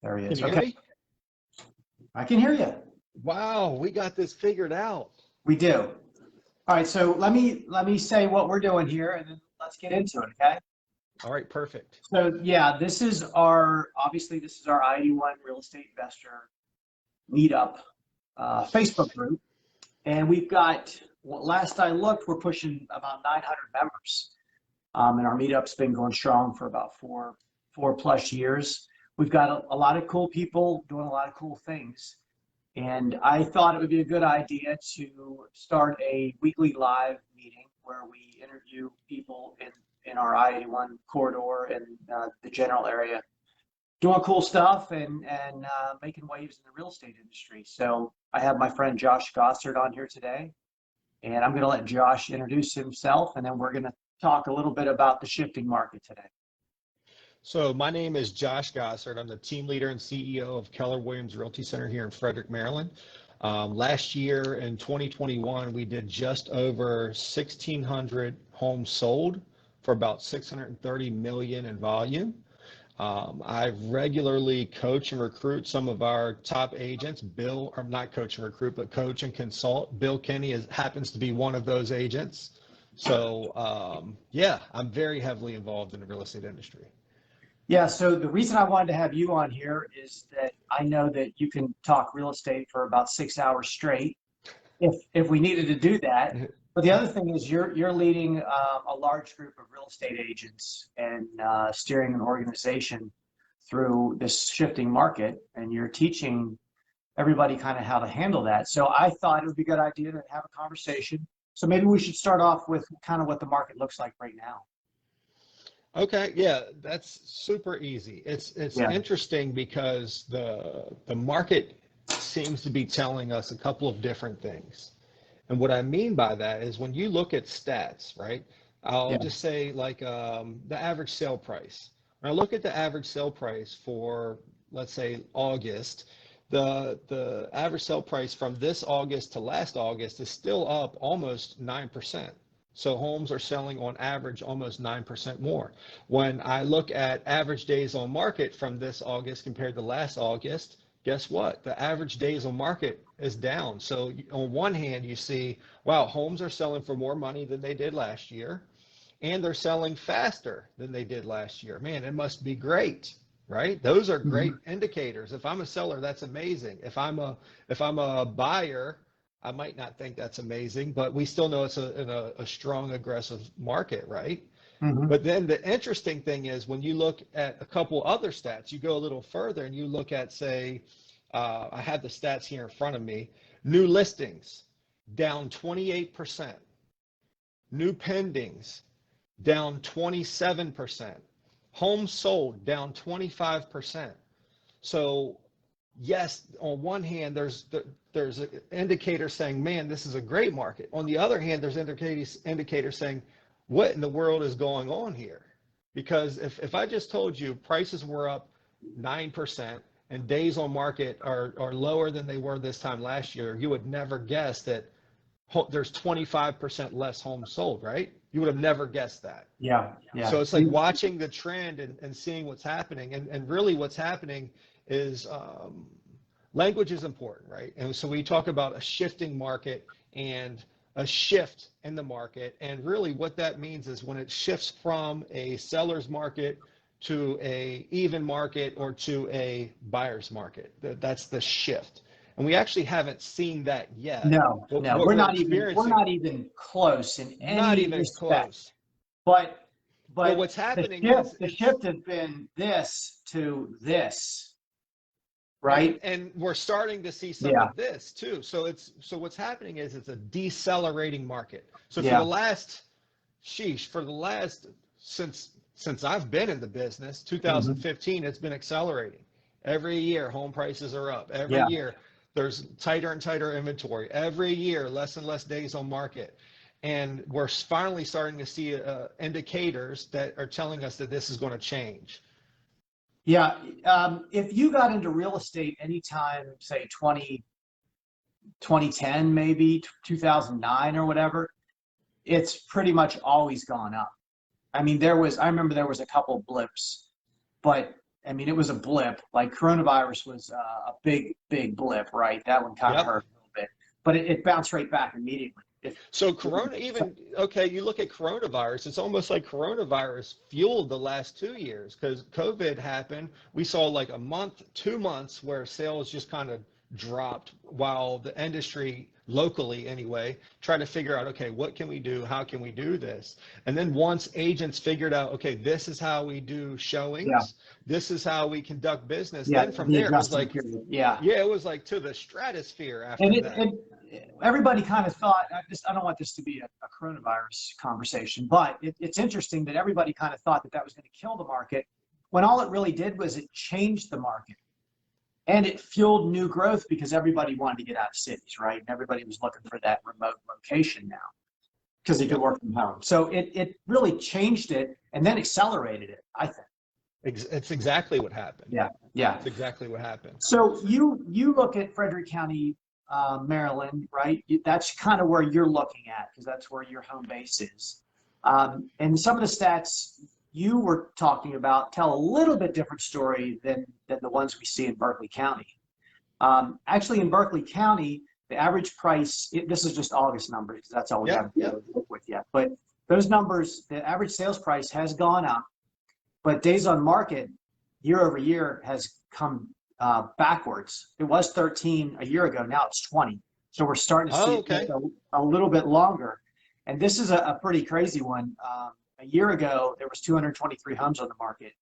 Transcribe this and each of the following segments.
There he Can is. you hear Okay, me? I can hear you. Wow, we got this figured out. We do. All right, so let me say what we're doing here, and then let's get into it. Okay. All right, perfect. So yeah, this is obviously this is our I81 Real Estate Investor meetup Facebook group, and we've got. Well, last I looked, we're pushing about 900 members, and our meetup's been going strong for about four plus years. We've got a lot of cool people doing a lot of cool things. And I thought it would be a good idea to start a weekly live meeting where we interview people in our I-81 corridor and the general area, doing cool stuff and making waves in the real estate industry. So I have my friend Josh Gossard on here today, and I'm going to let Josh introduce himself, and then we're going to talk a little bit about the shifting market today. So my name is Josh Gossard. I'm the team leader and CEO of Keller Williams Realty Center here in Frederick, Maryland. Last year in 2021, we did just over 1,600 homes sold for about 630 million in volume. I regularly coach and recruit some of our top agents. Bill, or not coach and recruit, but coach and consult. Bill Kenny happens to be one of those agents. So yeah, I'm very heavily involved in the real estate industry. Yeah, so the reason I wanted to have you on here is that I know that you can talk real estate for about 6 hours straight if we needed to do that. But the other thing is you're leading a large group of real estate agents and steering an organization through this shifting market, and you're teaching everybody kind of how to handle that. So I thought it would be a good idea to have a conversation. So maybe we should start off with kind of what the market looks like right now. Okay, yeah, that's super easy. It's Yeah. interesting because the market seems to be telling us a couple of different things. And what I mean by that is when you look at stats, right? I'll Yeah. just say like the average sale price. When I look at the average sale price for, let's say, August, the average sale price from this August to last August is still up almost 9%. So homes are selling on average almost 9% more. When I look at average days on market from this August compared to last August, guess what? The average days on market is down. So on one hand, you see, wow, homes are selling for more money than they did last year, and they're selling faster than they did last year. Man, it must be great, right? Those are great indicators. If I'm a seller, that's amazing. If I'm a buyer, I might not think that's amazing, but we still know it's a strong, aggressive market, right? But then the interesting thing is when you look at a couple other stats, you go a little further and you look at, say, I have the stats here in front of me, new listings down 28%, new pendings down 27%, homes sold down 25%. So yes, on one hand, there's an indicator saying, man, this is a great market. On the other hand, there's indicators saying, what in the world is going on here? Because if I just told you prices were up 9% and days on market are lower than they were this time last year, you would never guess that there's 25% less homes sold, right? You would have never guessed that. Yeah. So it's like watching the trend and seeing what's happening. And really what's happening is language is important, right? And so we talk about a shifting market and a shift in the market. And really what that means is when it shifts from a seller's market to a even market or to a buyer's market, that's the shift. And we actually haven't seen that yet. No, we're not even close in any respect. Close. But what's happening the shift has been this to this. Right. And we're starting to see some of this too. So what's happening is it's a decelerating market. So for the last since I've been in the business, 2015, it's been accelerating. Every year home prices are up. Every year there's tighter and tighter inventory. Every year less and less days on market. And we're finally starting to see indicators that are telling us that this is going to change. Yeah. If you got into real estate anytime, say 2010, maybe 2009 or whatever, it's pretty much always gone up. I mean, I remember there was a couple blips, but I mean, it was a blip. Like coronavirus was a big blip, right? That one kind of Yep. hurt a little bit, but it bounced right back immediately. So okay, you look at coronavirus, it's almost like coronavirus fueled the last 2 years because COVID happened. We saw like a month, 2 months where sales just kind of dropped while the industry locally anyway tried to figure out, okay, what can we do? How can we do this? And then once agents figured out, okay, this is how we do Yeah, showings, this is how we conduct business. yeah, Then from the there, it was adjustment like, period. Yeah, yeah, it was like to the stratosphere and after that. everybody kind of thought. I don't want this to be a coronavirus conversation, but it's interesting that everybody kind of thought that was going to kill the market, when all it really did was it changed the market. And it fueled new growth because everybody wanted to get out of cities, right? And everybody was looking for that remote location now because they could Yep. work from home. So it really changed it and then accelerated it, I think. It's exactly what happened. Yeah, yeah. It's exactly what happened. So you look at Frederick County, Maryland, right? That's kind of where you're looking at because that's where your home base is. And some of the stats you were talking about tell a little bit different story than the ones we see in Berkeley County. Actually, in Berkeley County, the average price, this is just August numbers because that's all we have to work with yet. But those numbers, the average sales price has gone up, but days on market year over year has come backwards. It was 13 a year ago. Now it's 20. So we're starting to see Okay. a little bit longer. And this is a pretty crazy one. A year ago, there was 223 homes on the market.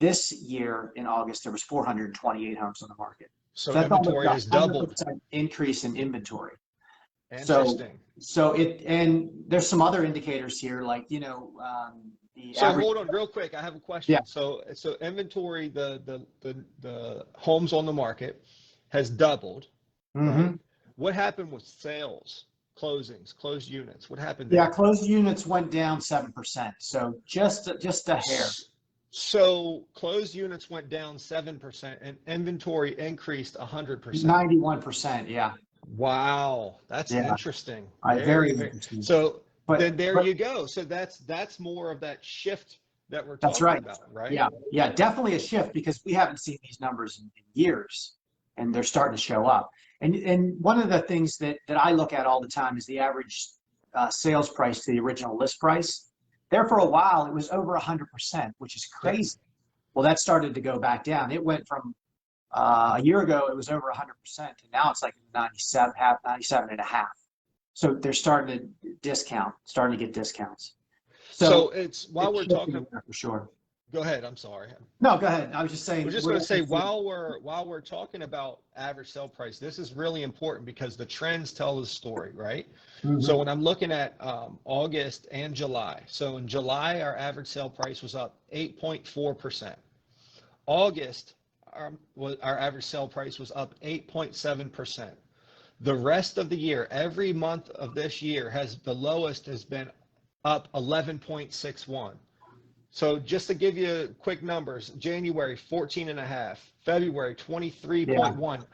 This year in August, there was 428 homes on the market. So That's almost inventory has doubled. 100% increase in inventory. Interesting. And there's some other indicators here, like, the So average. hold on real quick. I have a question. Yeah. So inventory, the homes on the market has doubled. Mm-hmm. Right? What happened with sales, closings, closed units? What happened Yeah, there? closed units went down 7%. So just a hair. So closed units went down 7% and inventory increased 100%. 91%. Yeah. Wow, that's Yeah. interesting. Very interesting. So then there But you go. So that's more of that shift that we're that's talking right. about, right? Yeah. Yeah. Definitely a shift because we haven't seen these numbers in years, and they're starting to show up. And one of the things that I look at all the time is the average sales price to the original list price. There for a while, it was over 100%, which is Yep. crazy. Well, that started to go back down. It went from a year ago, it was over 100%, and now it's like 97 and a half. So they're starting to get discounts. So it's while we're shifting talking, there for sure. go ahead. I'm sorry. No, go ahead. I was just saying. We're just going to say while we're talking about average sale price, this is really important because the trends tell the story, right? Mhm. So when I'm looking at August and July, so in July our average sale price was up 8.4%. August our average sale price was up 8.7%. The rest of the year, every month of this year the lowest has been up 11.61. So just to give you quick numbers, January 14.5, February 23.1,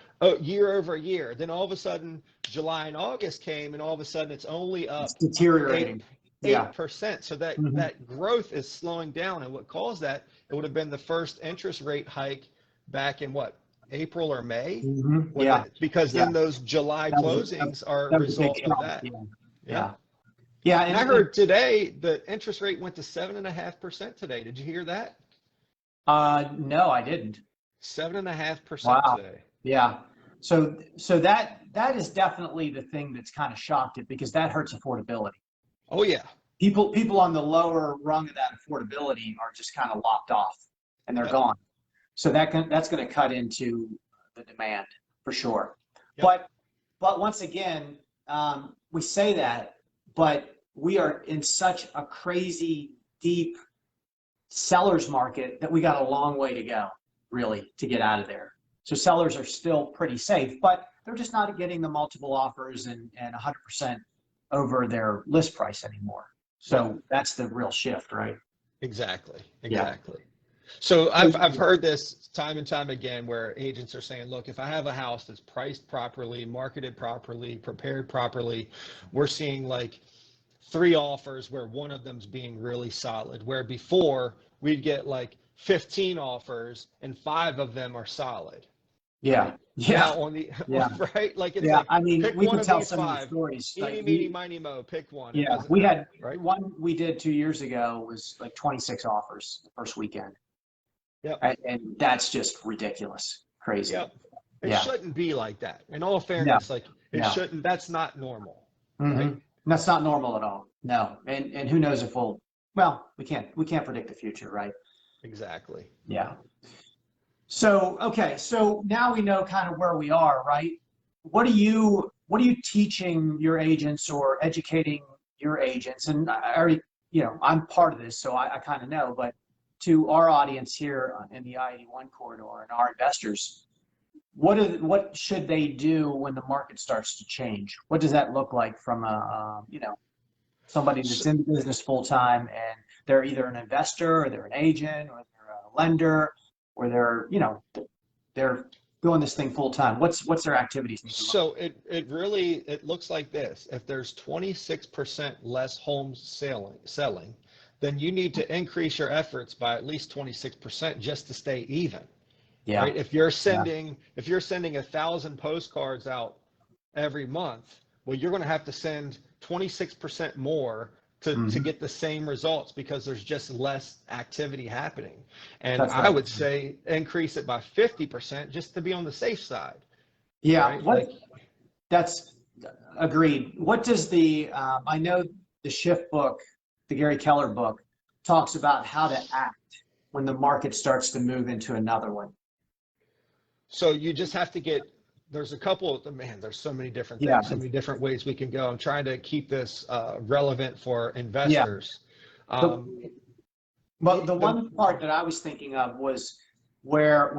year over year. Then all of a sudden, July and August came, and all of a sudden it's only up It's deteriorating. 8%. So that Mhm. that growth is slowing down. And what caused that? It would have been the first interest rate hike back in what, April or May? Mhm. Because Yeah. then those July That was closings are a that was a big result of shock. that. Yeah. Yeah. Yeah. And I heard today the interest rate went to 7.5% today. Did you hear that? No, I didn't. 7.5% Wow. today. Yeah. So that is definitely the thing that's kind of shocked it because that hurts affordability. Oh yeah. People on the lower rung of that affordability are just kind of lopped off and they're Yep. gone. So that's going to cut into the demand for sure. Yep. But once again, we say that, but we are in such a crazy deep seller's market that we got a long way to go, really, to get out of there. So sellers are still pretty safe, but they're just not getting the multiple offers and 100% over their list price anymore. So that's the real shift, right? Exactly. Yeah. So I've heard this time and time again where agents are saying, look, if I have a house that's priced properly, marketed properly, prepared properly, we're seeing like 3 offers where one of them's being really solid, where before we'd get like 15 offers and 5 of them are solid. Yeah. Right? Yeah. Now on the Yeah. right, like it's Yeah. like I mean, pick we one can of tell these so many 5. stories. Eeny, Like meeny, miny, mo. Pick one. It yeah, doesn't we matter, had right? one we did 2 years ago was like 26 offers the first weekend. Yep. And that's just ridiculous. Crazy. Yep. It Yeah. shouldn't be like that. In all Yeah. fairness, like it Yeah. shouldn't. That's not normal, right? Mm-hmm. That's not normal at all. No. And who knows if well, we can't predict the future, right? Exactly. Yeah. So, okay. So now we know kind of where we are, right? What are you teaching your agents or educating your agents? And I already, I'm part of this, so I kind of know, but to our audience here in the I-81 corridor and our investors, what should they do when the market starts to change? What does that look like from somebody So, that's in the business full time and they're either an investor or they're an agent or they're a lender or they're doing this thing full time. What's their activities need to look so it really it looks like this. If there's 26% less homes selling, then you need to increase your efforts by at least 26% just to stay even. Yeah. Right? If you're Yeah. sending 1,000 postcards out every month, well, you're going to have to send 26% more to Mhm. get the same results because there's just less activity happening. And That's I right. would say increase it by 50% just to be on the safe side, Yeah. right? Like, That's agreed. What does I know the Shift book, the Gary Keller book, talks about how to act when the market starts to move into another one. so you just have to there's a couple of, man, there's so many different Yeah. things, so many different ways we can go. I'm trying to keep this relevant for Yeah. investors. The, well, the The, one part that I was thinking of was where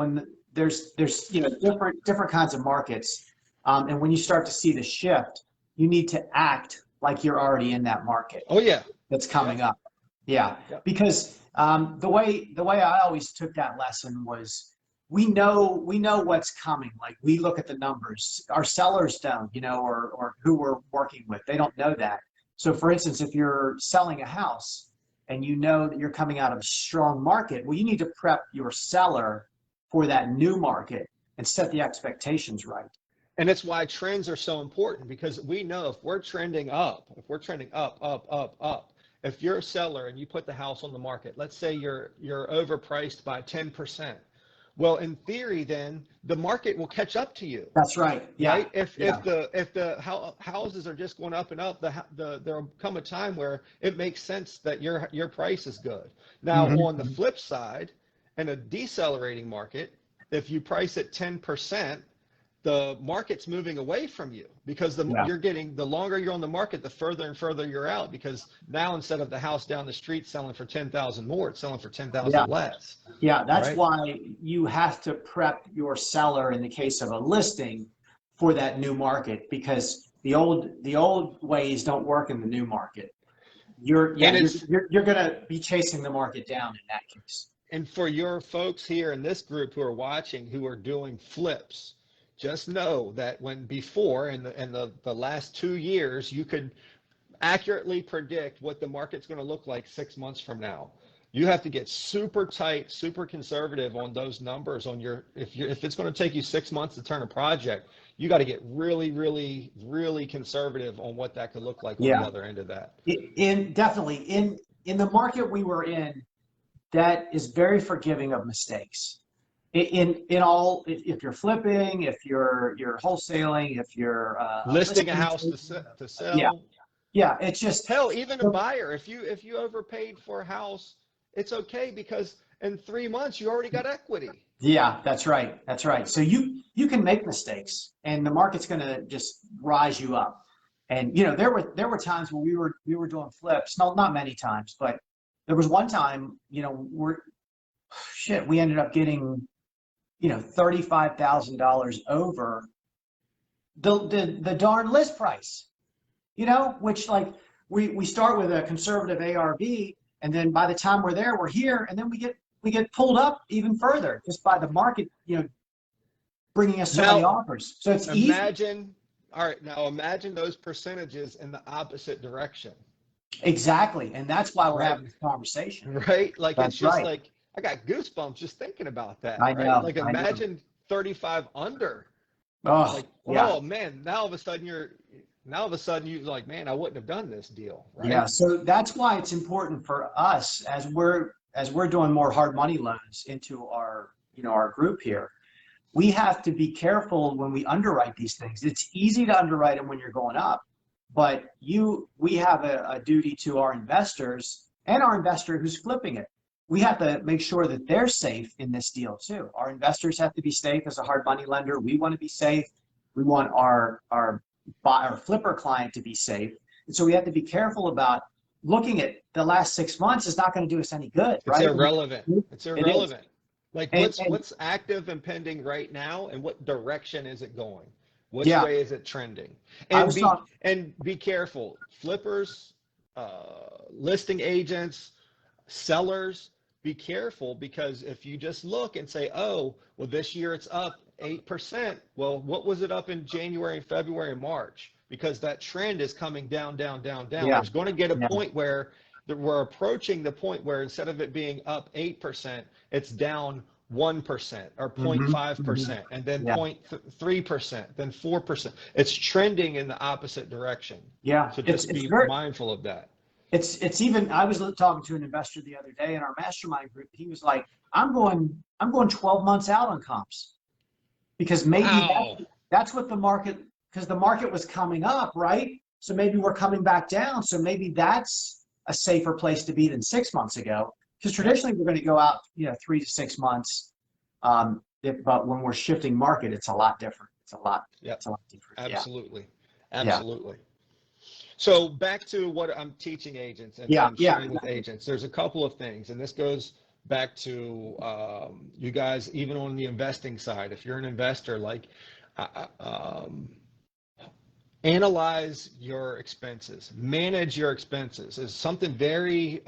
there's different kinds of markets, and when you start to see the shift, you need to act like you're already in that market oh yeah, that's coming yep, up. Yeah, yep. because the way I always took that lesson was we know what's coming. Like we look at the numbers. Our sellers don't, or who we're working with, they don't know that. So for instance, if you're selling a house and you know that you're coming out of a strong market, well, you need to prep your seller for that new market and set the expectations right. And it's why trends are so important, because we know if we're trending up, up, if you're a seller and you put the house on the market, let's say you're overpriced by 10%. Well, in theory, then the market will catch up to you, That's right. Yeah. right? If Yeah. houses are just going up and up, there'll come a time where it makes sense that your price is good. Now, on the Mm-hmm. flip side, in a decelerating market, if you price at 10%, the market's moving away from you, because the longer you're on the market, the further and further you're out, because now instead of the house down the street selling for 10,000 more, it's selling for 10,000 Yeah. less, Yeah, that's right? why you have to prep your seller in the case of a listing for that new market, because the old ways don't work in the new market. You're yeah, And you're it's you're, you're going to be chasing the market down in that case. and for your folks here in this group who are watching, who are doing flips, just know that when before in the last 2 years, you could accurately predict what the market's going to look like 6 months from now. You have to get super tight, super conservative on those numbers on if it's going to take you 6 months to turn a project, you got to get really, really, really conservative on what that could look like on the Yeah, other end of that. definitely in the market we were in, that is very forgiving of mistakes. In all, if you're flipping, if you're wholesaling, if you're a Listing a listing house to yeah, sell. yeah, it's just Hell, even a buyer, if you overpaid for a house, it's okay, because in 3 months you already got equity. yeah, that's right. That's right. So you can make mistakes, and the market's going to just rise you up. And there were times when we were doing flips. No, not many times, but there was one time, we ended up getting, $35,000 over the darn list price. Which, like, we start with a conservative ARV, and then by the time we're there, we're here, and then we get pulled up even further just by the market, bringing us so many Now, offers. So it's easy. Imagine those percentages in the opposite direction, Exactly, and that's why we're right? having this conversation. Right? Like, it's That's just right. like, I got goosebumps just thinking about that, I right? know. Like I know. imagine 35 under. Oh, Like, yeah. oh man, now all of a sudden you're like, man, I wouldn't have done this deal, Yeah. right? So that's why it's important for us as we're doing more hard money loans into our, our group here. We have to be careful when we underwrite these things. It's easy to underwrite them when you're going up, but we have a duty to our investors and our investor who's flipping it. We have to make sure that they're safe in this deal too. Our investors have to be safe as a hard money lender. We want to be safe. We want our flipper client to be safe. And so we have to be careful about looking at the last 6 months is not going to do us any good, It's right? irrelevant. It's It is. irrelevant. Like And what's active and pending right now, and what direction is it going? Which yeah, way is it trending? I And was talking. be careful. Flippers, listing agents, sellers, be careful, because if you just look and say, oh, well, this year it's up 8%. Well, what was it up in January and February and March? Because that trend is coming down, down, down, down. Yeah, There's going to get a yeah. point where we're approaching the point where instead of it being up 8%, it's down 1% or Hmm. Hmm. 0.5%, and then Yeah, 0.3%, then 4%. It's trending in the opposite direction. yeah. So It's just it's be very mindful of that. it's even. I was talking to an investor the other day in our mastermind group. He was like, I'm going 12 months out on comps because maybe Wow. that's what the market, because the market was coming up, right? So maybe we're coming back down. So maybe that's a safer place to be than 6 months ago. Because Yep. traditionally we're going to go out, 3 to 6 months. But when we're shifting market, it's a lot different. Yep. It's a lot different. Yeah. Absolutely. Yeah. Absolutely. So back to what I'm teaching agents Yeah. and Yeah. sharing with agents, there's a couple of things, and this goes back to you guys, even on the investing side. If you're an investor, like analyze your expenses, manage your expenses. Is something very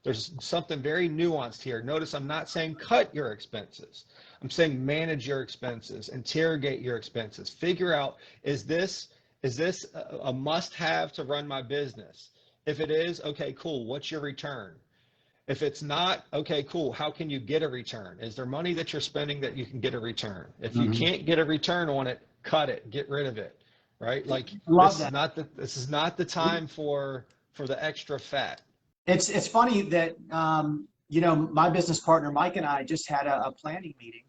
there's something very nuanced here. Notice I'm not saying cut your expenses. I'm saying manage your expenses, interrogate your expenses, figure out, is this a must-have to run my business? If it is, okay, cool, what's your return? If it's not, okay, cool, how can you get a return? Is there money that you're spending that you can get a return? If you Hmm. can't get a return on it, cut it, get rid of it, right? Like I love that. this is not the time for the extra fat. It's funny that my business partner Mike and I just had a planning meeting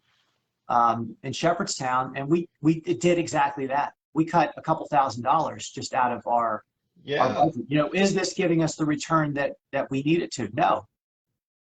in Shepherdstown, and we did exactly that. We cut a couple $1,000s just out of our Yeah, budget. Is this giving us the return that we need it to? No.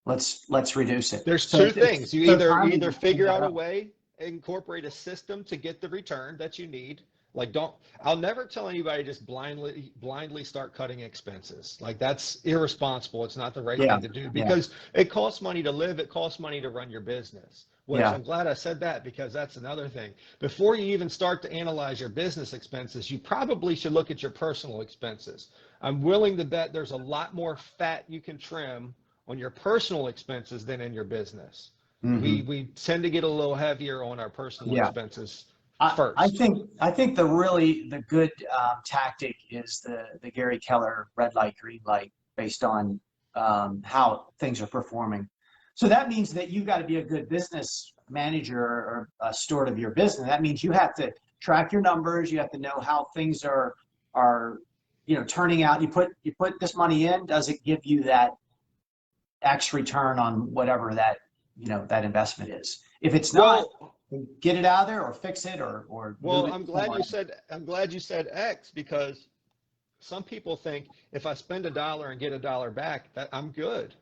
Let's reduce it. there's So two it's things. You so timely either to bring figure that out a up. way, incorporate a system to get the return that you need. Like I'll never tell anybody just blindly start cutting expenses. Like that's irresponsible. It's not the right Yeah, thing to do, yeah, because it costs money to live, it costs money to run your business. Which yeah. I'm glad I said that, because that's another thing. Before you even start to analyze your business expenses, you probably should look at your personal expenses. I'm willing to bet there's a lot more fat you can trim on your personal expenses than in your business. Hmm. We tend to get a little heavier on our personal Yeah. expenses I first. think the good tactic is the Gary Keller red light, green light based on how things are performing. So that means that you've got to be a good business manager or a steward of your business. That means you have to track your numbers. You have to know how things are turning out. You put this money in. Does it give you that X return on whatever that investment is? If it's not, Well, get it out of there or fix it or move well, it somewhere else. I'm glad you said X, because some people think if I spend $1 and get $1 back, that I'm good,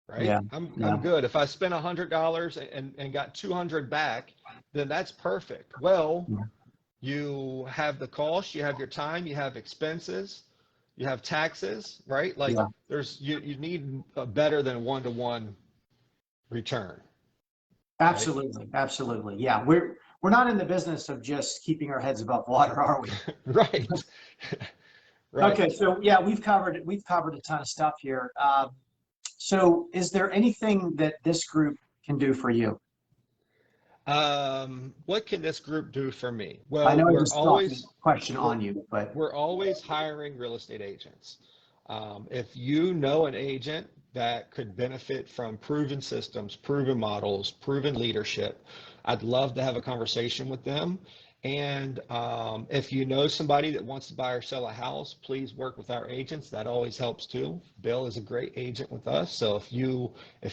right? Yeah, I'm yeah, good. If I spend $100 and got 200 back, then that's perfect. Well, yeah, you have the cost, you have your time, you have expenses, you have taxes, right? Like yeah. you need a better than one-to-one return, right? Absolutely, absolutely. Yeah, we're not in the business of just keeping our heads above water, are we? Right. Right. Okay, so yeah, we've covered a ton of stuff here. So is there anything that this group can do for you? What can this group do for me? I Well, know I just dropped a question we're on you, but we're always hiring real estate agents. If you know an agent that could benefit from proven systems, proven models, proven leadership, I'd love to have a conversation with them. And if you know somebody that wants to buy or sell a house, please work with our agents. That always helps too. Bill is a great agent with us. So if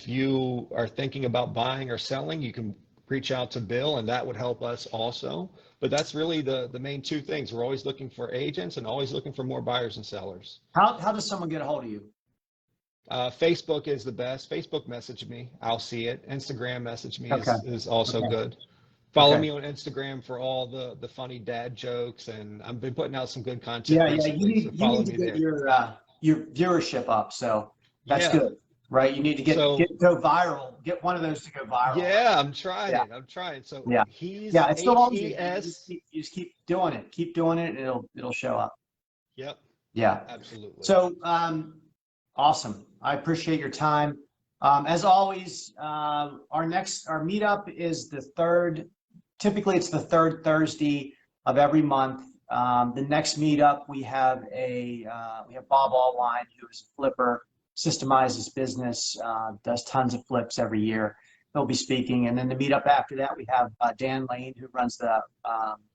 you are thinking about buying or selling, you can reach out to Bill, and that would help us also. But that's really the main two things. We're always looking for agents and always looking for more buyers and sellers. How does someone get a hold of you? Facebook is the best. Facebook message me. I'll see it. Instagram message me Okay. is also Okay. good. Follow Okay. me on Instagram for all the funny dad jokes, and I've been putting out some good content Yeah, yeah. recently, so You follow need to me get there. your viewership up. So that's Yeah. good, right? You need to So go viral. Get one of those to go viral. yeah, I'm trying Yeah. it. I'm trying. So Yeah. he's Yeah. It still owns you. HES. You just keep doing it. Keep doing it, and it'll show up. Yep, Yeah. absolutely. So awesome. I appreciate your time. As always, our meetup is the third. Typically, it's the third Thursday of every month. The next meetup, we have Bob Allwine, who is a flipper, systemizes business, does tons of flips every year. He'll be speaking, and then the meetup after that, we have Dan Lane, who runs the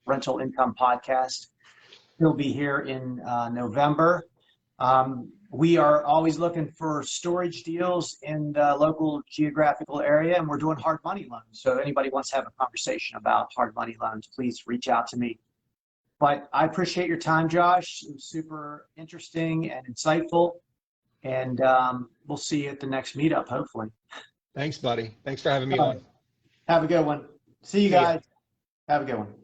Rental Income Podcast. He'll be here in November. We are always looking for storage deals in the local geographical area, and we're doing hard money loans. So if anybody wants to have a conversation about hard money loans, please reach out to me. But I appreciate your time, Josh. It was super interesting and insightful. And we'll see you at the next meetup, hopefully. Thanks, buddy. Thanks for having me All right. on. Have a good one. See you See ya. guys. Have a good one.